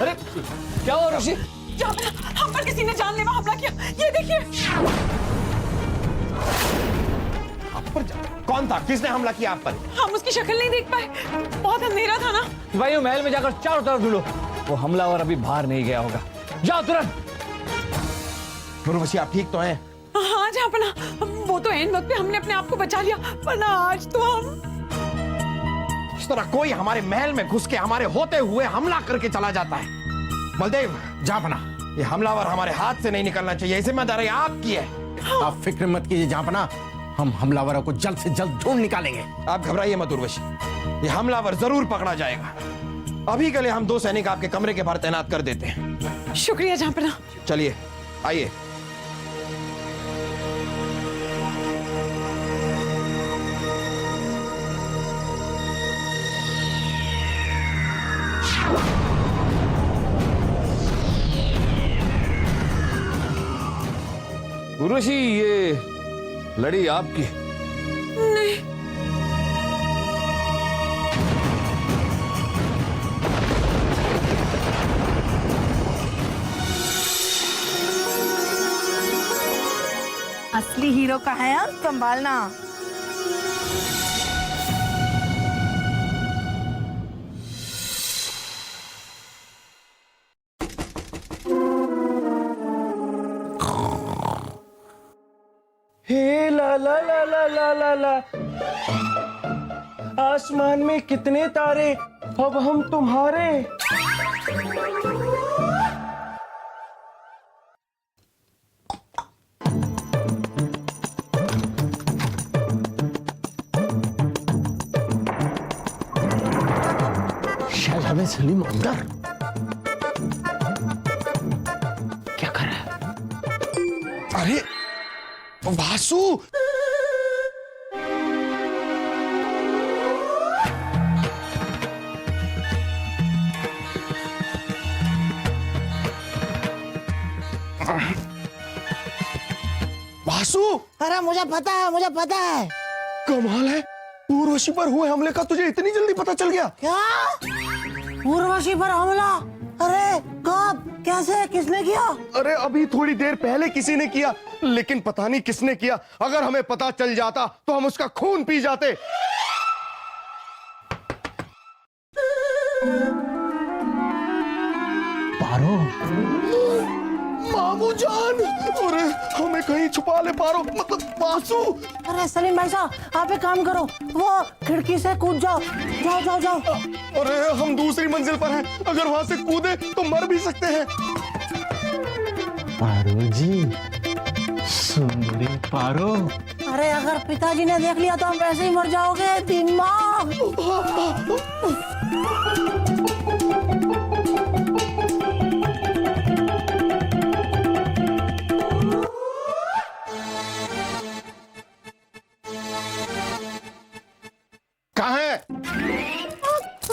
अरे क्या हुआ ऋषि? हम पर किसी ने जानलेवा हमला किया, ये देखिए। आप पर कौन था? किसने हमला किया आप पर? हम उसकी शक्ल नहीं देख पाए, बहुत अंधेरा था ना। भाइयों महल में जाकर चारों तरफ ढूंढो, वो हमलावर अभी बाहर नहीं गया होगा। जाओ तुरंत। उर्वशी आप ठीक तो हैं? हाँ जहाँपना, वो तो एन वक्त पे हमने अपने आप को बचा लिया, वरना आज तो हम। इस तरह कोई हमारे महल में घुस के हमारे होते हुए हमला करके चला जाता है। बलदेव, जहाँपना, ये हमलावर हमारे हाथ से नहीं निकलना चाहिए, जिम्मेदारी आपकी है। हाँ। आप फिक्र मत कीजिए जहाँपना, हम हमलावरों को जल्द से जल्द ढूंढ निकालेंगे। आप घबराइए मत उर्वशी, ये हमलावर जरूर पकड़ा जाएगा। अभी के लिए हम 2 सैनिक आपके कमरे के बाहर तैनात कर देते हैं। शुक्रिया जहाँपना। चलिए आइए। उर्वशी ये लड़ी आपकी? नहीं। असली हीरो का है, संभालना। हे ला ला ला ला ला ला ला, आसमान में कितने तारे, अब हम तुम्हारे। शायद हमें सलीम अंदर क्या कर रहा है? अरे वासु, वासु, अरे मुझे पता है, मुझे पता है। कमाल है, उर्वशी पर हुए हमले का तुझे इतनी जल्दी पता चल गया? क्या? उर्वशी पर हमला? अरे कब, कैसे, किसने किया? अरे अभी थोड़ी देर पहले किसी ने किया, लेकिन पता नहीं किसने किया। अगर हमें पता चल जाता तो हम उसका खून पी जाते। पारो, मामू जान, अरे हमें कहीं छुपा ले पारो, मतलब वासु। अरे सलीम भाई साहब, आप एक काम करो, वो खिड़की से कूद जाओ। जाओ जाओ जाओ। अरे हम दूसरी मंजिल पर हैं, अगर वहां से कूदे तो मर भी सकते हैं। पारो जी, सुंदरी पारो। अरे अगर पिताजी ने देख लिया तो हम वैसे ही मर जाओगे। दिमाग। कहाँ है?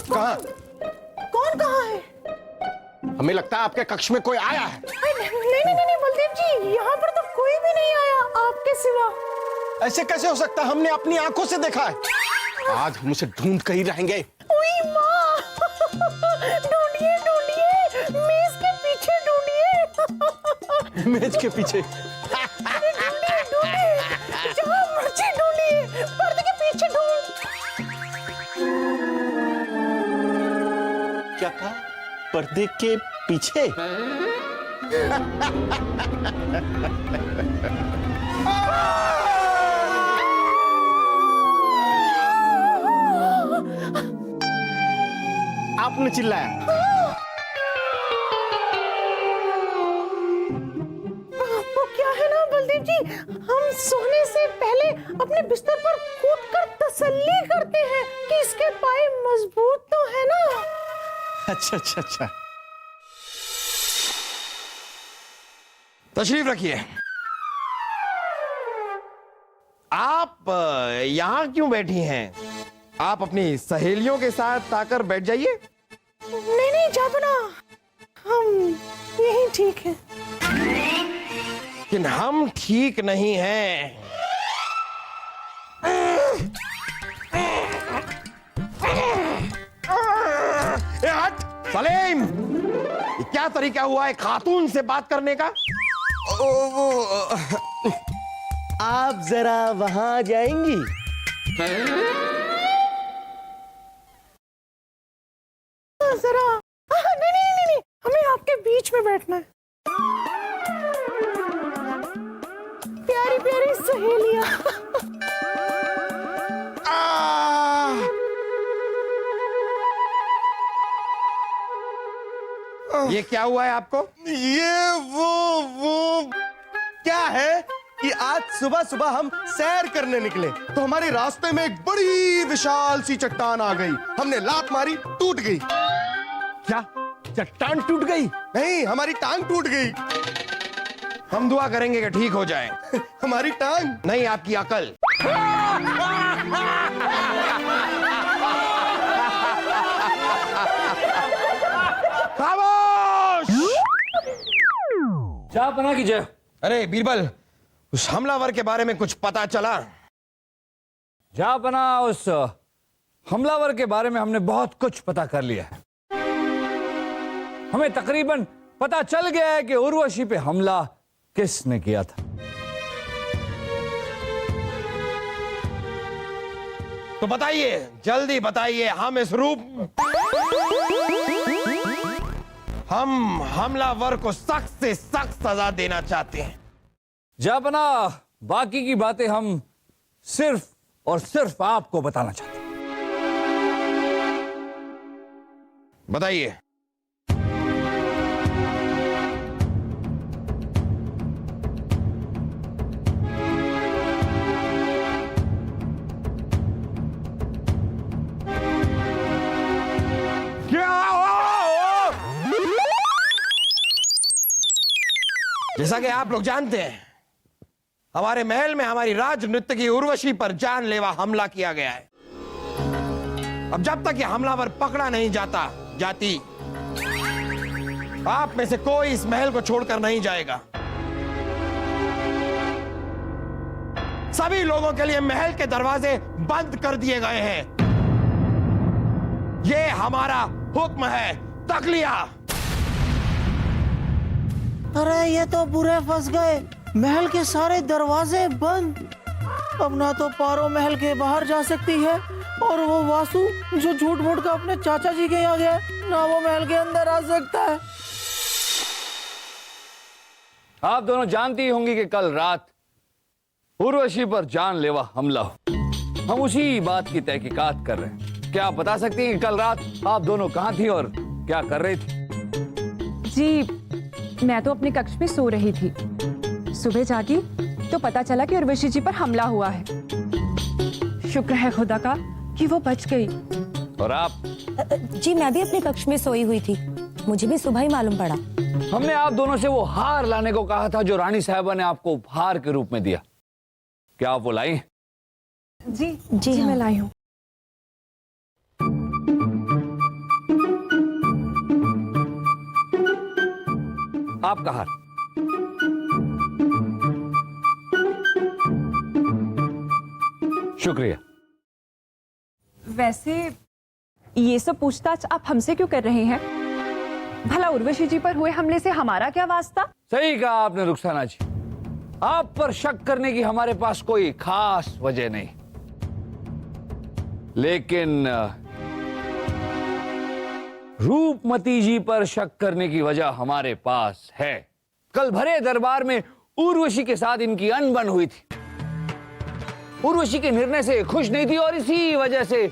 कहाँ? कौन कहाँ है? हमें लगता है आपके कक्ष में कोई आया है। नहीं बलदेव जी, यहाँ पर तो कोई भी नहीं आया आपके सिवा। ऐसे कैसे हो सकता है? हमने अपनी आंखों से देखा है। आज हम उसे ढूंढ कर ही रहेंगे। ओए माँ, ढूंढिए ढूंढिए, मेज के पीछे ढूंढिए। मेज के पीछे? ढूंढिए ढूंढिए, जहाँ मर्जी ढूंढिए, पर्दे के पीछे ढूंढ। क्या कहा? पर्दे के पीछे? आपने चिल्लाया। वो क्या है ना बलदेव जी, हम सोने से पहले अपने बिस्तर पर कूदकर तसल्ली करते हैं कि इसके पाए मजबूत तो है ना। अच्छा अच्छा अच्छा। तशरीफ रखिए। आप यहाँ क्यों बैठी हैं? आप अपनी सहेलियों के साथ आकर बैठ जाइए। नहीं नहीं जापना, हम यही ठीक है। लेकिन हम ठीक नहीं हैं। ए हट सलीम, ये क्या तरीका हुआ है खातून से बात करने का? आप जरा वहां जाएंगी? जरा नहीं नहीं नहीं नहीं, हमें आपके बीच में बैठना है। प्यारी प्यारी सहेलियां। ये क्या हुआ है आपको? ये वो क्या है कि आज सुबह सुबह हम सैर करने निकले तो हमारे रास्ते में एक बड़ी विशाल सी चट्टान आ गई। हमने लात मारी, टूट गई। क्या चट्टान टूट गई? नहीं, हमारी टांग टूट गई। हम दुआ करेंगे कि ठीक हो जाए। हमारी टांग नहीं, आपकी अकल। खामोश! चाह बना कीजिए। अरे बीरबल, उस हमलावर के बारे में कुछ पता चला? जा बना, उस हमलावर के बारे में हमने बहुत कुछ पता कर लिया है। हमें तकरीबन पता चल गया है कि उर्वशी पे हमला किसने किया था। तो बताइए, जल्दी बताइए। हम हमलावर को सख्त से सख्त सजा देना चाहते हैं। जापना, बाकी की बातें हम सिर्फ और सिर्फ आपको बताना चाहते हैं। बताइए। जैसा कि आप लोग जानते हैं, हमारे महल में हमारी राज नृत्य की उर्वशी पर जानलेवा हमला किया गया है। अब जब तक ये हमलावर पकड़ा नहीं जाती, आप में से कोई इस महल को छोड़कर नहीं जाएगा। सभी लोगों के लिए महल के दरवाजे बंद कर दिए गए हैं। ये हमारा हुक्म है। तकलिया। अरे ये तो बुरे फंस गए, महल के सारे दरवाजे बंद। अब ना तो पारो महल के बाहर जा सकती है और वो वासु जो झूठ मूठ का अपने चाचा जी के यहाँ गया, ना वो महल के अंदर आ सकता है। आप दोनों जानती ही होंगी कि कल रात उर्वशी पर जानलेवा हमला हो। हम उसी बात की तहकीकात कर रहे हैं। क्या आप बता सकती हैं कि कल रात आप दोनों कहाँ थी और क्या कर रही थी? जी, मैं तो अपने कक्ष में सो रही थी। सुबह जागी तो पता चला कि उर्वशी जी पर हमला हुआ है। शुक्र है खुदा का कि वो बच गई। और आप? जी मैं भी अपने कक्ष में सोई हुई थी, मुझे भी सुबह ही मालूम पड़ा। हमने आप दोनों से वो हार लाने को कहा था जो रानी साहबा ने आपको उपहार के रूप में दिया। क्या आप वो लाई? जी जी हाँ। मैं लाई हूँ। आपका हार। शुक्रिया। वैसे ये सब पूछताछ आप हमसे क्यों कर रहे हैं? भला उर्वशी जी पर हुए हमले से हमारा क्या वास्ता? सही कहा आपने रुखसाना जी। आप पर शक करने की हमारे पास कोई खास वजह नहीं, लेकिन रूपमती जी पर शक करने की वजह हमारे पास है। कल भरे दरबार में उर्वशी के साथ इनकी अनबन हुई थी। उर्वशी के निर्णय से खुश नहीं थी और इसी वजह से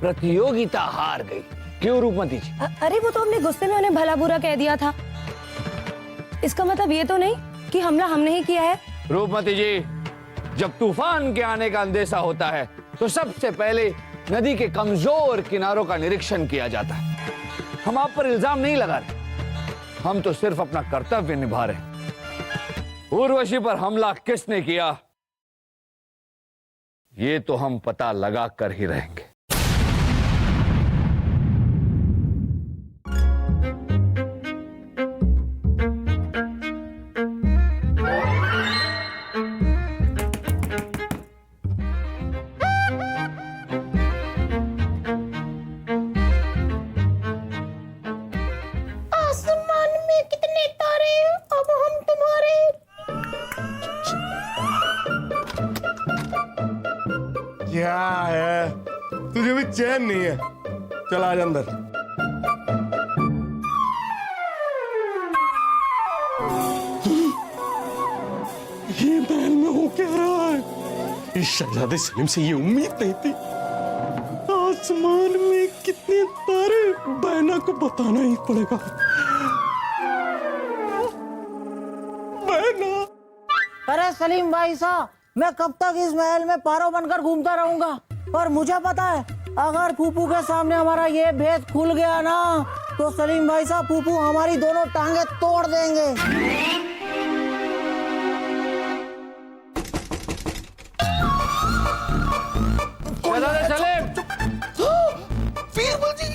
प्रतियोगिता हार गई। क्यों रूपमती जी? अरे वो तो हमने गुस्से में उन्हें भला बुरा कह दिया था। इसका मतलब ये तो नहीं कि हमला हमने ही किया है। रूपमती जी, जब तूफान के आने का अंदेशा होता है तो सबसे पहले नदी के कमजोर किनारों का निरीक्षण किया जाता है। हम आप पर इल्जाम नहीं लगा रहे, हम तो सिर्फ अपना कर्तव्य निभा रहे। उर्वशी पर हमला किसने किया, ये तो हम पता लगा कर ही रहेंगे। तुझे भी चैन नहीं है। चल आज अंदर। ये महल में हो क्या रहा है? इस शहजादे सलीम से ये उम्मीद नहीं थी। आसमान में कितने तारे, बैना को बताना ही पड़ेगा। बैना, अरे सलीम भाई साहब, मैं कब तक इस महल में पारो बनकर घूमता रहूंगा? और मुझे पता है, अगर फूफू के सामने हमारा ये भेद खुल गया ना, तो सलीम भाई साहब फूफू हमारी दोनों टांगे तोड़ देंगे। शहजादे सलीम, बीरबल जी,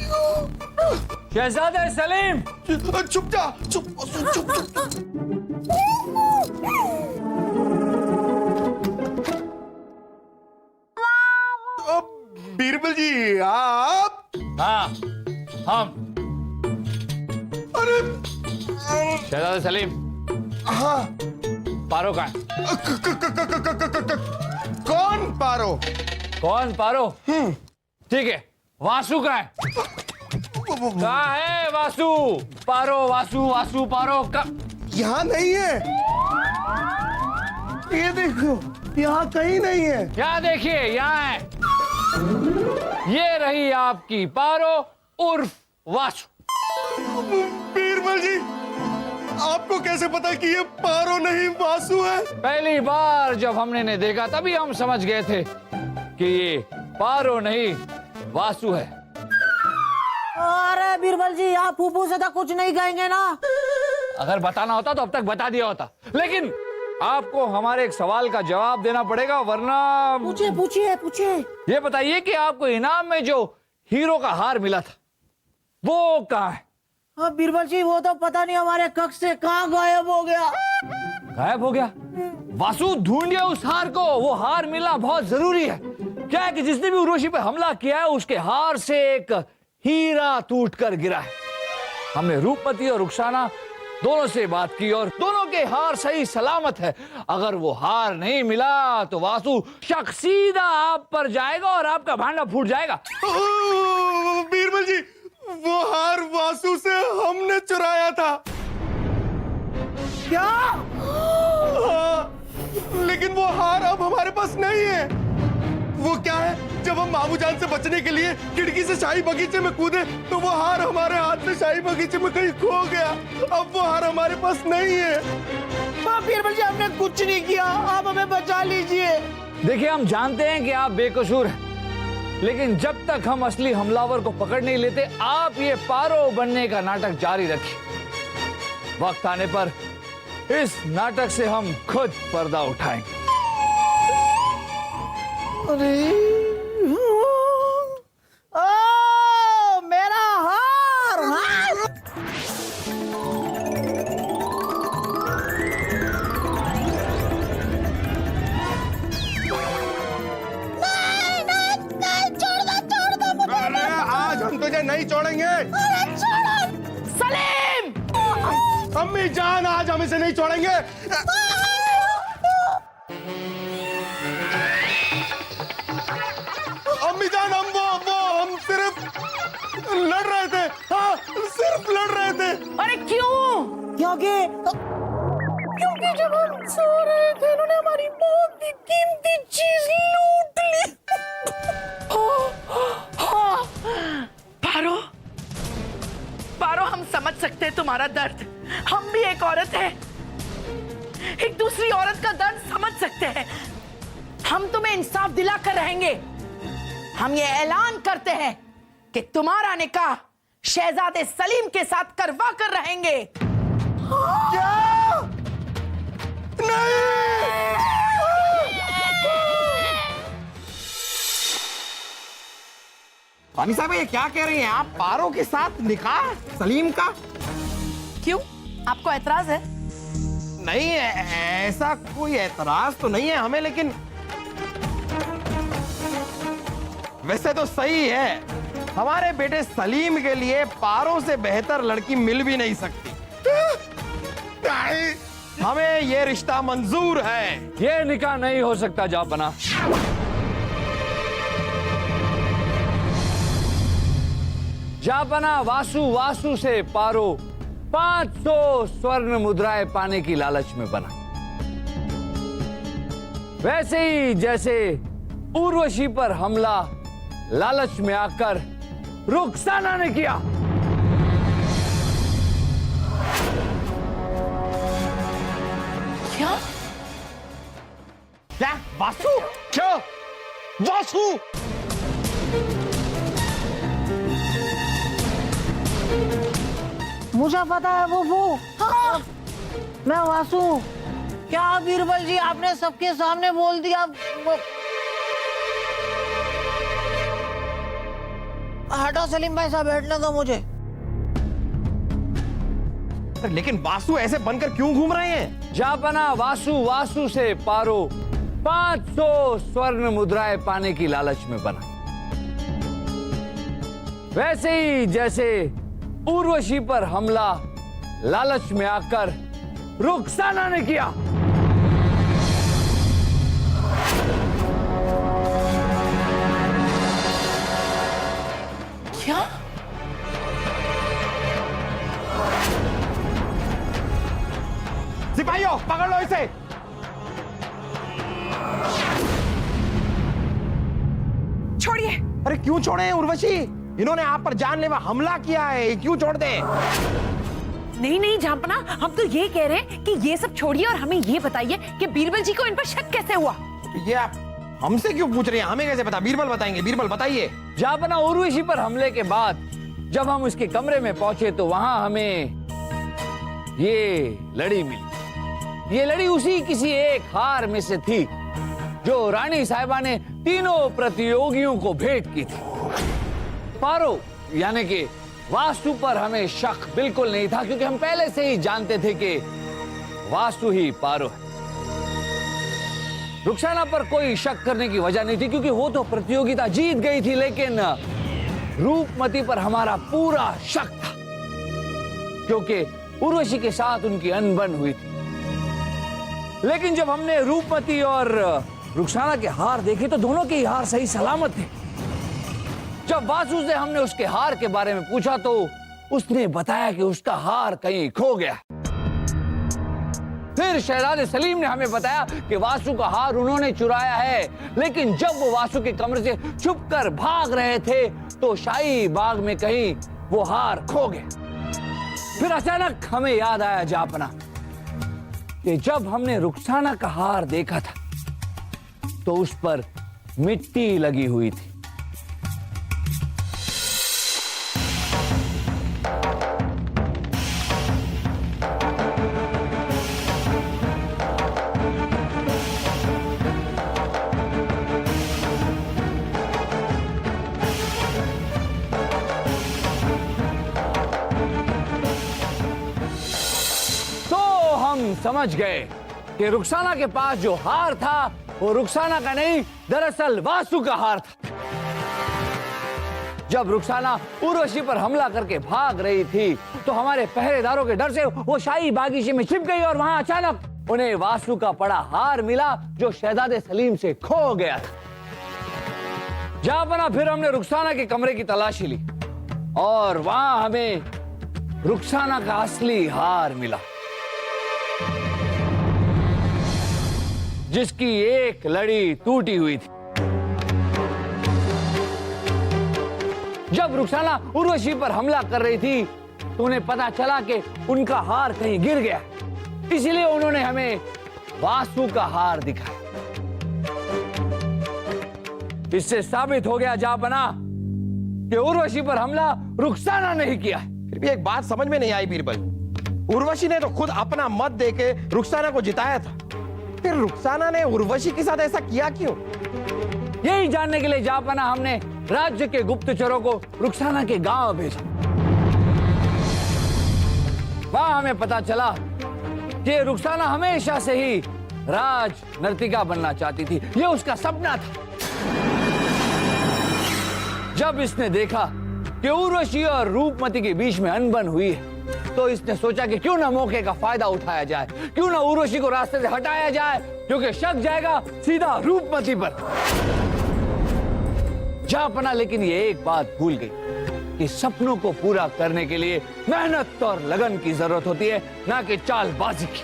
शहजादे सलीम, चुप जा, चुप। बीरबल जी आप? हाँ हम। अरे शहजादे सलीम, हाँ, पारो कहाँ है? कौन पारो? कौन पारो? ठीक है, वासु कहाँ है? कहाँ है वासु? पारो, वासु, वासु, पारो का? यहाँ नहीं है। ये देखो, यहाँ कहीं नहीं है। यहाँ देखिए, यहाँ है। ये रही आपकी पारो उर्फ वासु। बीरबल जी, आपको कैसे पता कि ये पारो नहीं वासु है? पहली बार जब हमने इन्हें देखा तभी हम समझ गए थे कि ये पारो नहीं वासु है। अरे बीरबल जी, आप फूफू से तो कुछ नहीं कहेंगे ना? अगर बताना होता तो अब तक बता दिया होता, लेकिन आपको हमारे एक सवाल का जवाब देना पड़ेगा, वरना। पूछिए। ये बताइए कि आपको इनाम में जो हीरो का हार मिला था वो कहाँ है? हाँ बीरबल जी, वो तो पता नहीं हमारे कक्ष से कहाँ गायब हो गया। गायब हो गया? वासु ढूंढिए उस हार को, वो हार मिलना बहुत जरूरी है। क्या है कि जिसने भी उर्वशी पे हमला किया है उसके हार से एक हीरा टूटकर गिरा है। हमने रूपमती और रुखसाना दोनों से बात की और दोनों के हार सही सलामत है। अगर वो हार नहीं मिला तो वासु शक सीधा आप पर जाएगा और आपका भांडा फूट जाएगा। बीरबल जी, वो हार वासु से हमने चुराया था। क्या? लेकिन वो हार अब हमारे पास नहीं है। वो क्या है, जब हम बाबूजान से बचने के लिए खिड़की से शाही बगीचे में कूदे तो वो हार हमारे हाथ से शाही बगीचे में कहीं खो गया। अब वो हार हमारे पास नहीं है। बीरबल जी, हमने कुछ नहीं किया, आप हमें बचा लीजिए। देखिए, हम जानते हैं कि आप बेकसूर हैं, लेकिन जब तक हम असली हमलावर को पकड़ नहीं लेते आप ये पारो बनने का नाटक जारी रखिए। वक्त आने पर इस नाटक से हम खुद पर्दा उठाएंगे। अरे मेरा हार! अरे आज हम तुझे नहीं छोड़ेंगे। सलीम! अम्मी जान, आज हम इसे नहीं छोड़ेंगे। अम्मी जान, हम सिर्फ लड़ रहे थे। हाँ, सिर्फ लड़ रहे थे। अरे क्यों? क्योंकि जब हम सो रहे थे इन्होंने हमारी बहुत ही कीमती चीज लूट ली। पारो, हम समझ सकते हैं तुम्हारा दर्द। हम भी एक औरत है, एक दूसरी औरत का दर्द समझ सकते हैं। हम तुम्हें इंसाफ दिला कर रहेंगे। हम ये ऐलान करते हैं कि तुम्हारा निकाह शहजादे सलीम के साथ करवा कर रहेंगे। क्या? नहीं! पानी साहब, ये क्या कह रही हैं आप? पारो के साथ निकाह सलीम का? क्यों, आपको एतराज है? नहीं, ऐसा कोई एतराज तो नहीं है हमें, लेकिन वैसे तो सही है। हमारे बेटे सलीम के लिए पारो से बेहतर लड़की मिल भी नहीं सकती। नहीं, हमें ये रिश्ता मंजूर है। ये निकाह नहीं हो सकता जापना। जापना वासु वासु से पारो 500 स्वर्ण मुद्राएं पाने की लालच में बना। वैसे ही जैसे उर्वशी पर हमला लालच में आकर रुखसाना ने किया। क्या? क्या वासु? क्या वासु? मुझे पता है वो हाँ। मैं वासु हूँ। क्या बीरबल जी आपने सबके सामने बोल दिया? हटो सलीम भाई साहब, बैठने दो मुझे। लेकिन वासु ऐसे बनकर क्यों घूम रहे हैं? जापना वासु वासु से पारो 500 स्वर्ण मुद्राएं पाने की लालच में बना। वैसे ही जैसे उर्वशी पर हमला लालच में आकर रुखसाना ने किया। क्या? सिपाहियों पकड़ लो इसे। छोड़िए। अरे क्यों छोड़े हैं उर्वशी? इन्होंने आप पर जानलेवा हमला किया है, क्यों छोड़ दें? नहीं नहीं जापना, हम तो ये कह रहे हैं कि ये सब छोड़िए और हमें ये बताइए कि बीरबल जी को इन पर शक कैसे हुआ? ये आप हमसे क्यों पूछ रहे हैं? हमें कैसे पता? बीरबल बताएंगे। बीरबल बताइए। जापना उर्वशी पर हमले के बाद जब हम उसके कमरे में पहुंचे तो वहां हमें ये लड़ी मिली। ये लड़ी उसी किसी एक हार में से थी जो रानी साहिबा ने तीनों प्रतियोगियों को भेंट की थी। पारो यानी कि वासु पर हमें शक बिल्कुल नहीं था, क्योंकि हम पहले से ही जानते थे कि वासु ही पारो है। रुखसाना पर कोई शक करने की वजह नहीं थी, क्योंकि वो तो प्रतियोगिता जीत गई थी। लेकिन रूपमती पर हमारा पूरा शक था, क्योंकि उर्वशी के साथ उनकी अनबन हुई थी। लेकिन जब हमने रूपमती और रुखसाना के हार देखे तो दोनों के ही हार सही सलामत थे। जब वासु से हमने उसके हार के बारे में पूछा तो उसने बताया कि उसका हार कहीं खो गया। फिर शहजादे सलीम ने हमें बताया कि वासु का हार उन्होंने चुराया है। लेकिन जब वो वासु के कमरे से छुपकर भाग रहे थे तो शाही बाग में कहीं वो हार खो गया। फिर अचानक हमें याद आया जापना कि जब हमने रुखसाना का हार देखा था तो उस पर मिट्टी लगी हुई थी। समझ गए कि रुखसाना के पास जो हार था वो रुखसाना का नहीं, दरअसल वासु का हार था। जब रुखसाना उर्वशी पर हमला करके भाग रही थी तो हमारे पहरेदारों के डर से वो शाही बागीचे में छिप गई और वहां अचानक उन्हें वासु का पड़ा हार मिला जो शहजादे सलीम से खो गया था। जापना फिर हमने रुखसाना के कमरे की तलाशी ली और वहां हमें रुखसाना का असली हार मिला, जिसकी एक लड़ी टूटी हुई थी। जब रुखसाना उर्वशी पर हमला कर रही थी तो उन्हें पता चला कि उनका हार कहीं गिर गया, इसलिए उन्होंने हमें वासु का हार दिखाया। इससे साबित हो गया जापना कि उर्वशी पर हमला रुखसाना ने ही किया। फिर भी एक बात समझ में नहीं आई बीरबल, उर्वशी ने तो खुद अपना मत देके रुखसाना को जिताया था, फिर रुखसाना ने उर्वशी के साथ ऐसा किया क्यों? यही जानने के लिए जापना हमने राज्य के गुप्तचरों को रुखसाना के गांव भेजा। वहां हमें पता चला कि रुखसाना हमेशा से ही राज नर्तिका बनना चाहती थी, ये उसका सपना था। जब इसने देखा कि उर्वशी और रूपमती के बीच में अनबन हुई है तो इसने सोचा कि क्यों ना मौके का फायदा उठाया जाए, क्यों ना उर्वशी को रास्ते से हटाया जाए, क्योंकि शक जाएगा सीधा रूपमती पर। जापना लेकिन ये एक बात भूल गई कि सपनों को पूरा करने के लिए मेहनत और लगन की जरूरत होती है, ना कि चालबाजी की।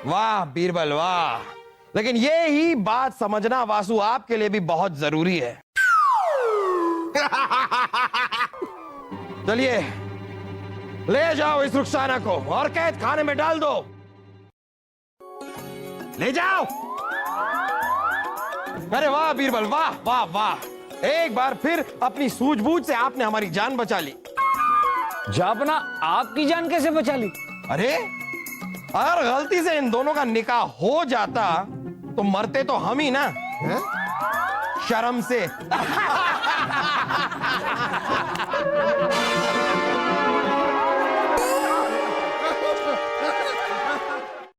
वाह बीरबल वाह, लेकिन ये ही बात समझना वासु आपके लिए भी बहुत जरूरी है। चलिए ले जाओ इस रुखसाना को और कैद खाने में डाल दो। ले जाओ। अरे वाह बीरबल वाह वाह वाह, एक बार फिर अपनी सूझबूझ से आपने हमारी जान बचा ली। जापना, आपकी जान कैसे बचा ली? अरे अगर गलती से इन दोनों का निकाह हो जाता तो मरते तो हम ही ना, शर्म से।